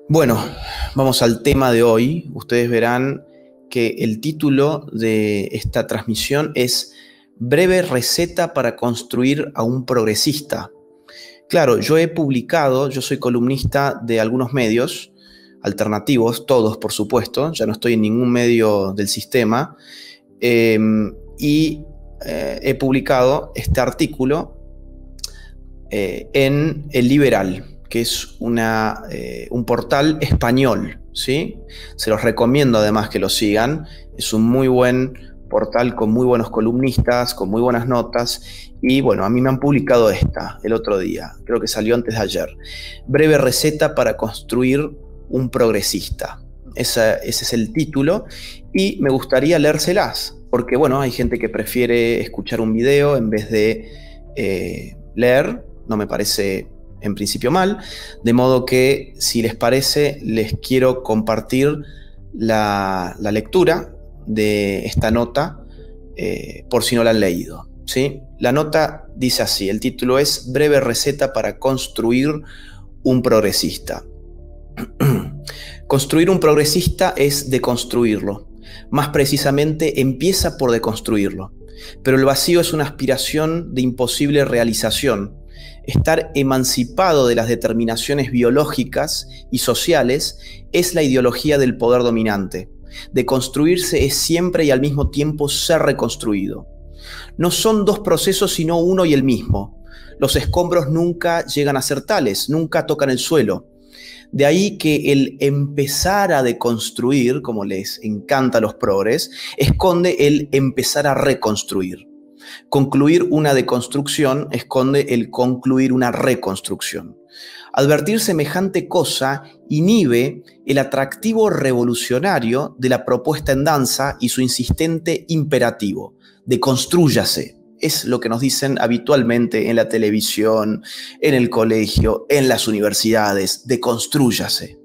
Bueno, vamos al tema de hoy. Ustedes verán que el título de esta transmisión es Breve receta para construir a un progresista. Claro, yo soy columnista de algunos medios alternativos, todos por supuesto, ya no estoy en ningún medio del sistema, he publicado este artículo en El Liberal, que es un portal español, ¿sí? Se los recomiendo además que lo sigan. Es un muy buen portal con muy buenos columnistas, con muy buenas notas. Y bueno, a mí me han publicado esta el otro día, creo que salió antes de ayer. Breve receta para construir un progresista. Ese es el título y me gustaría leérselas, porque bueno, hay gente que prefiere escuchar un video en vez de leer. No me parece en principio mal, de modo que si les parece les quiero compartir la lectura de esta nota por si no la han leído, ¿sí? La nota dice así, el título es Breve receta para construir un progresista. Construir un progresista es deconstruirlo. Más precisamente empieza por deconstruirlo. Pero el vacío es una aspiración de imposible realización. Estar emancipado de las determinaciones biológicas y sociales es la ideología del poder dominante. Deconstruirse es siempre y al mismo tiempo ser reconstruido. No son dos procesos sino uno y el mismo. Los escombros nunca llegan a ser tales, nunca tocan el suelo. De ahí que el empezar a deconstruir, como les encanta a los progres, esconde el empezar a reconstruir. Concluir una deconstrucción esconde el concluir una reconstrucción. Advertir semejante cosa inhibe el atractivo revolucionario de la propuesta en danza y su insistente imperativo: deconstrúyase. Es lo que nos dicen habitualmente en la televisión, en el colegio, en las universidades: deconstrúyase.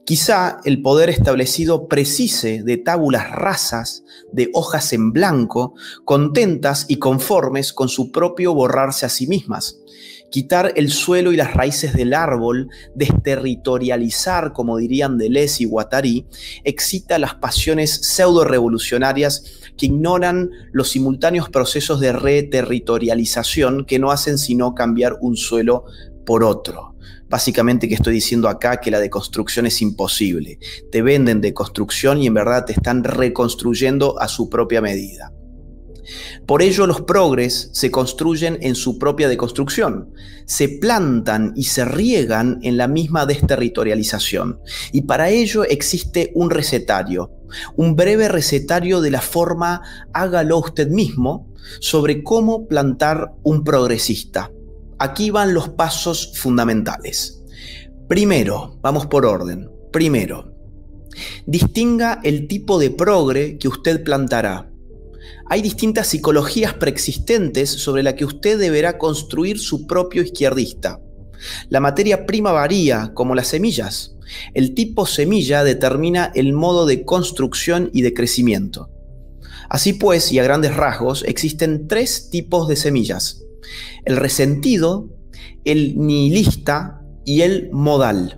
Quizá el poder establecido precise de tábulas rasas, de hojas en blanco, contentas y conformes con su propio borrarse a sí mismas. Quitar el suelo y las raíces del árbol, desterritorializar, como dirían Deleuze y Guattari, excita las pasiones pseudo-revolucionarias que ignoran los simultáneos procesos de reterritorialización que no hacen sino cambiar un suelo por otro. Básicamente, ¿qué estoy diciendo acá? Que la deconstrucción es imposible. Te venden deconstrucción y en verdad te están reconstruyendo a su propia medida. Por ello, los progres se construyen en su propia deconstrucción, se plantan y se riegan en la misma desterritorialización. Y para ello existe un recetario, un breve recetario de la forma hágalo usted mismo sobre cómo plantar un progresista. Aquí van los pasos fundamentales. Primero, vamos por orden. Primero, distinga el tipo de progre que usted plantará. Hay distintas psicologías preexistentes sobre la que usted deberá construir su propio izquierdista. La materia prima varía, como las semillas. El tipo semilla determina el modo de construcción y de crecimiento. Así pues, y a grandes rasgos, existen tres tipos de semillas: el resentido, el nihilista y el modal.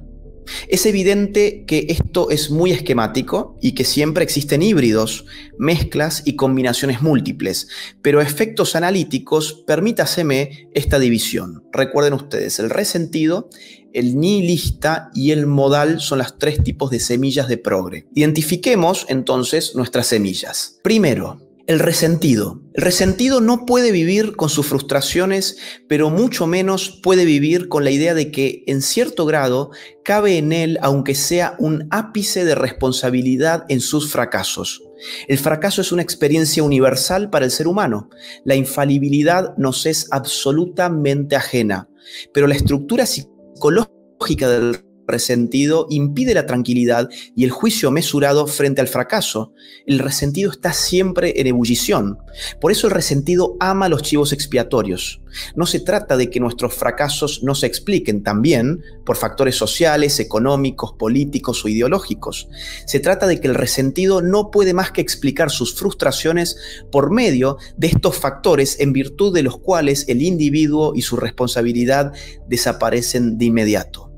Es evidente que esto es muy esquemático y que siempre existen híbridos, mezclas y combinaciones múltiples, pero a efectos analíticos, permítaseme esta división. Recuerden ustedes, el resentido, el nihilista y el modal son los tres tipos de semillas de progre. Identifiquemos entonces nuestras semillas. Primero, el resentido. El resentido no puede vivir con sus frustraciones, pero mucho menos puede vivir con la idea de que, en cierto grado, cabe en él, aunque sea un ápice de responsabilidad en sus fracasos. El fracaso es una experiencia universal para el ser humano. La infalibilidad nos es absolutamente ajena, pero la estructura psicológica del resentido impide la tranquilidad y el juicio mesurado frente al fracaso. El resentido está siempre en ebullición. Por eso el resentido ama los chivos expiatorios. No se trata de que nuestros fracasos no se expliquen también por factores sociales, económicos, políticos o ideológicos. Se trata de que el resentido no puede más que explicar sus frustraciones por medio de estos factores en virtud de los cuales el individuo y su responsabilidad desaparecen de inmediato.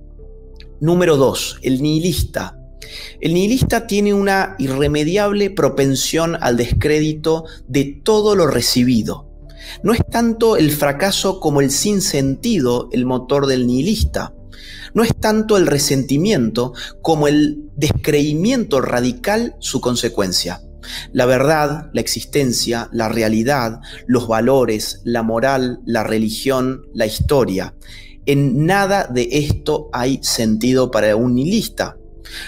Número 2, el nihilista. El nihilista tiene una irremediable propensión al descrédito de todo lo recibido. No es tanto el fracaso como el sinsentido el motor del nihilista. No es tanto el resentimiento como el descreimiento radical su consecuencia. La verdad, la existencia, la realidad, los valores, la moral, la religión, la historia. En nada de esto hay sentido para un nihilista.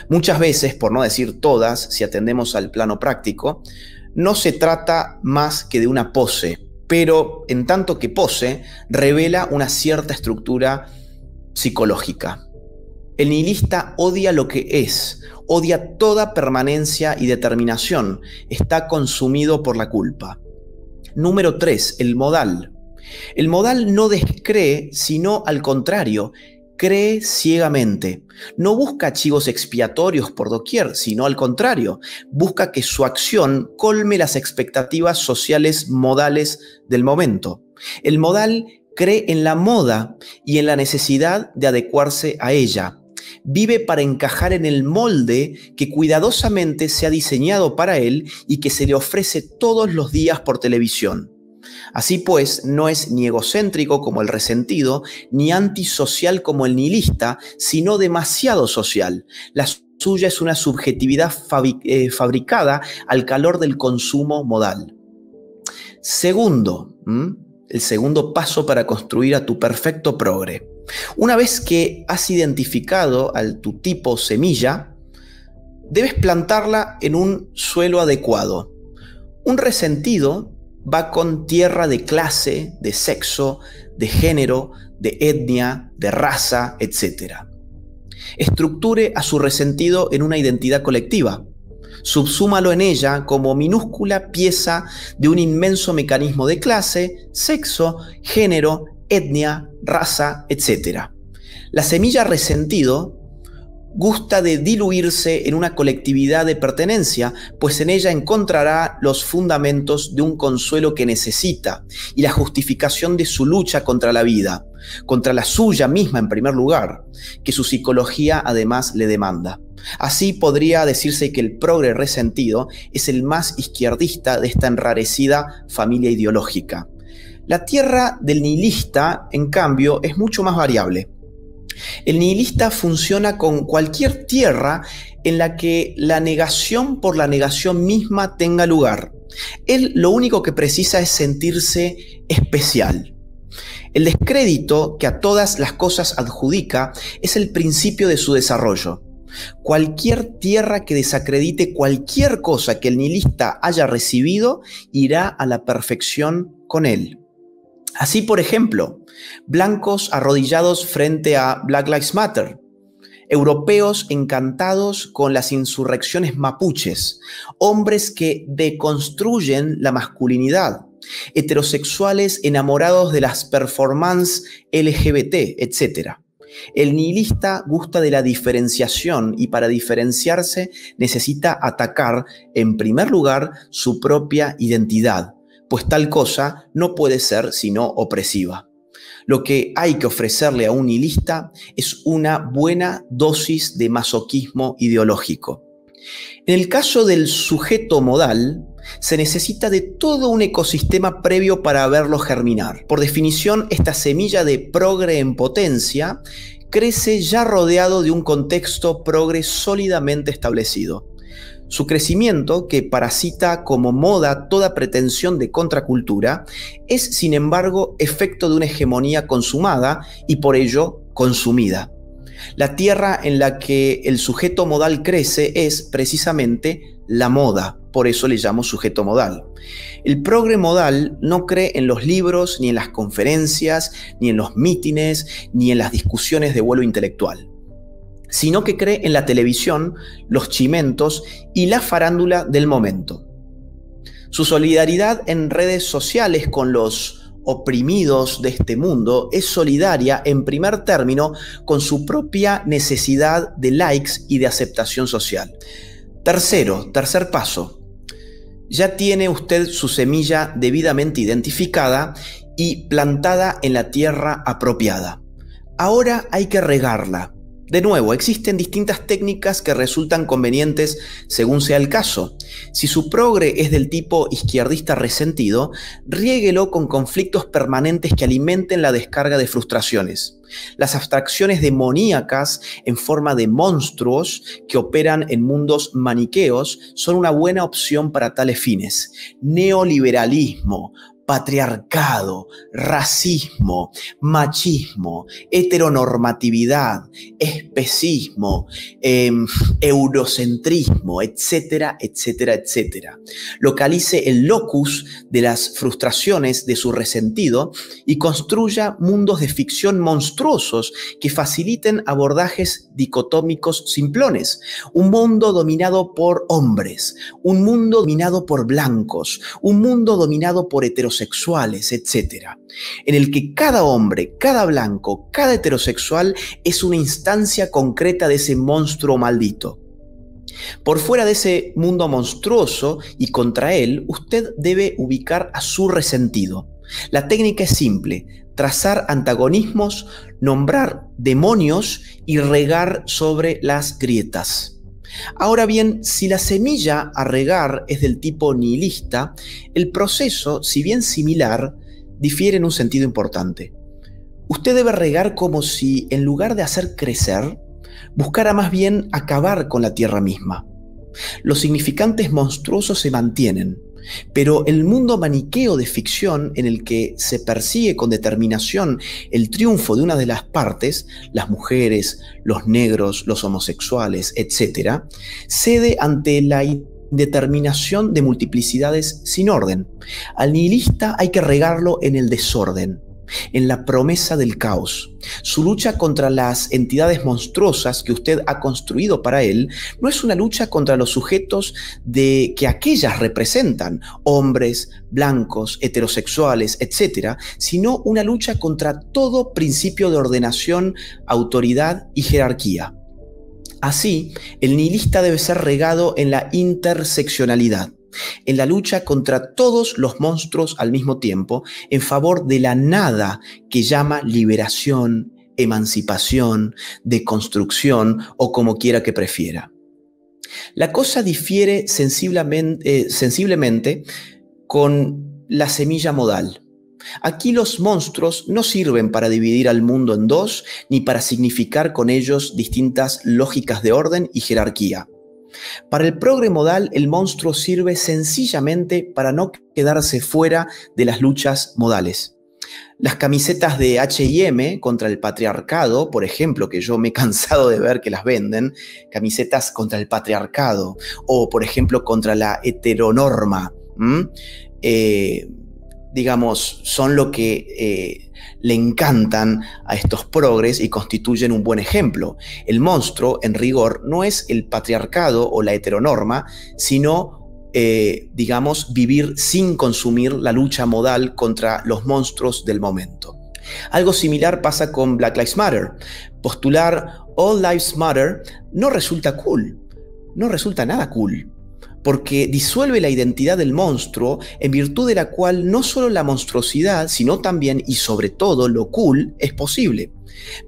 Muchas veces, por no decir todas, si atendemos al plano práctico, no se trata más que de una pose, pero en tanto que pose, revela una cierta estructura psicológica. El nihilista odia lo que es, odia toda permanencia y determinación, está consumido por la culpa. Número 3, el modal. El modal no descree, sino al contrario, cree ciegamente. No busca chivos expiatorios por doquier, sino al contrario, busca que su acción colme las expectativas sociales modales del momento. El modal cree en la moda y en la necesidad de adecuarse a ella. Vive para encajar en el molde que cuidadosamente se ha diseñado para él y que se le ofrece todos los días por televisión. Así pues, no es ni egocéntrico como el resentido, ni antisocial como el nihilista, sino demasiado social. La suya es una subjetividad fabricada al calor del consumo modal. Segundo, el segundo paso para construir a tu perfecto progre. Una vez que has identificado a tu tipo semilla, debes plantarla en un suelo adecuado. Un resentido va con tierra de clase, de sexo, de género, de etnia, de raza, etc. Estructure a su resentido en una identidad colectiva. Subsúmalo en ella como minúscula pieza de un inmenso mecanismo de clase, sexo, género, etnia, raza, etc. La semilla resentido gusta de diluirse en una colectividad de pertenencia, pues en ella encontrará los fundamentos de un consuelo que necesita y la justificación de su lucha contra la vida, contra la suya misma en primer lugar, que su psicología además le demanda. Así podría decirse que el progre resentido es el más izquierdista de esta enrarecida familia ideológica. La tierra del nihilista, en cambio, es mucho más variable. El nihilista funciona con cualquier tierra en la que la negación por la negación misma tenga lugar. Él lo único que precisa es sentirse especial. El descrédito que a todas las cosas adjudica es el principio de su desarrollo. Cualquier tierra que desacredite cualquier cosa que el nihilista haya recibido irá a la perfección con él. Así, por ejemplo, blancos arrodillados frente a Black Lives Matter, europeos encantados con las insurrecciones mapuches, hombres que deconstruyen la masculinidad, heterosexuales enamorados de las performances LGBT, etc. El nihilista gusta de la diferenciación y para diferenciarse necesita atacar, en primer lugar, su propia identidad, pues tal cosa no puede ser sino opresiva. Lo que hay que ofrecerle a un nihilista es una buena dosis de masoquismo ideológico. En el caso del sujeto modal, se necesita de todo un ecosistema previo para verlo germinar. Por definición, esta semilla de progre en potencia crece ya rodeado de un contexto progre sólidamente establecido. Su crecimiento, que parasita como moda toda pretensión de contracultura, es, sin embargo, efecto de una hegemonía consumada y por ello consumida. La tierra en la que el sujeto modal crece es precisamente la moda, por eso le llamo sujeto modal. El progre modal no cree en los libros, ni en las conferencias, ni en los mítines, ni en las discusiones de vuelo intelectual, sino que cree en la televisión, los chimentos y la farándula del momento. Su solidaridad en redes sociales con los oprimidos de este mundo es solidaria en primer término con su propia necesidad de likes y de aceptación social. Tercer paso. Ya tiene usted su semilla debidamente identificada y plantada en la tierra apropiada. Ahora hay que regarla. De nuevo, existen distintas técnicas que resultan convenientes según sea el caso. Si su progre es del tipo izquierdista resentido, riéguelo con conflictos permanentes que alimenten la descarga de frustraciones. Las abstracciones demoníacas en forma de monstruos que operan en mundos maniqueos son una buena opción para tales fines. Neoliberalismo, patriarcado, racismo, machismo, heteronormatividad, especismo, eurocentrismo, etcétera, etcétera, etcétera. Localice el locus de las frustraciones de su resentido y construya mundos de ficción monstruosos que faciliten abordajes dicotómicos simplones. Un mundo dominado por hombres, un mundo dominado por blancos, un mundo dominado por heterosexuales, etc., en el que cada hombre, cada blanco, cada heterosexual es una instancia concreta de ese monstruo maldito. Por fuera de ese mundo monstruoso y contra él, usted debe ubicar a su resentido. La técnica es simple: trazar antagonismos, nombrar demonios y regar sobre las grietas. Ahora bien, si la semilla a regar es del tipo nihilista, el proceso, si bien similar, difiere en un sentido importante. Usted debe regar como si, en lugar de hacer crecer, buscara más bien acabar con la tierra misma. Los significantes monstruosos se mantienen, pero el mundo maniqueo de ficción en el que se persigue con determinación el triunfo de una de las partes, las mujeres, los negros, los homosexuales, etc., cede ante la indeterminación de multiplicidades sin orden. Al nihilista hay que regarlo en el desorden, en la promesa del caos. Su lucha contra las entidades monstruosas que usted ha construido para él no es una lucha contra los sujetos de que aquellas representan, hombres, blancos, heterosexuales, etc., sino una lucha contra todo principio de ordenación, autoridad y jerarquía. Así, el nihilista debe ser regado en la interseccionalidad, en la lucha contra todos los monstruos al mismo tiempo, en favor de la nada que llama liberación, emancipación, deconstrucción o como quiera que prefiera. La cosa difiere sensiblemente con la semilla modal. Aquí los monstruos no sirven para dividir al mundo en dos, ni para significar con ellos distintas lógicas de orden y jerarquía. Para el progre modal, el monstruo sirve sencillamente para no quedarse fuera de las luchas modales. Las camisetas de H&M contra el patriarcado, por ejemplo, que yo me he cansado de ver que las venden, camisetas contra el patriarcado, o por ejemplo contra la heteronorma, digamos, son lo que le encantan a estos progres y constituyen un buen ejemplo. El monstruo, en rigor, no es el patriarcado o la heteronorma, sino, digamos, vivir sin consumir la lucha modal contra los monstruos del momento. Algo similar pasa con Black Lives Matter. Postular All Lives Matter no resulta cool, no resulta nada cool, porque disuelve la identidad del monstruo, en virtud de la cual no solo la monstruosidad, sino también y sobre todo lo cool es posible.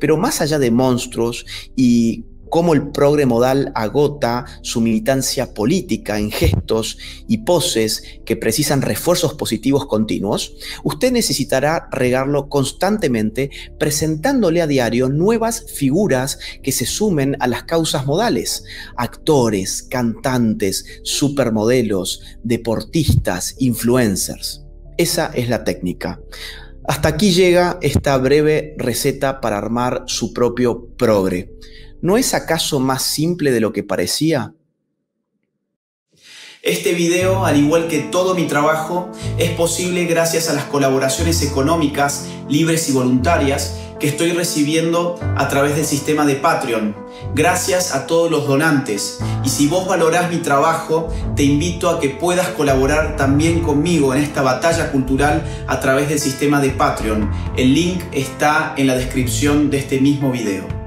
Pero más allá de monstruos y cómo el progre modal agota su militancia política en gestos y poses que precisan refuerzos positivos continuos, usted necesitará regarlo constantemente, presentándole a diario nuevas figuras que se sumen a las causas modales: actores, cantantes, supermodelos, deportistas, influencers. Esa es la técnica. Hasta aquí llega esta breve receta para armar su propio progre. ¿No es acaso más simple de lo que parecía? Este video, al igual que todo mi trabajo, es posible gracias a las colaboraciones económicas, libres y voluntarias que estoy recibiendo a través del sistema de Patreon. Gracias a todos los donantes. Y si vos valorás mi trabajo, te invito a que puedas colaborar también conmigo en esta batalla cultural a través del sistema de Patreon. El link está en la descripción de este mismo video.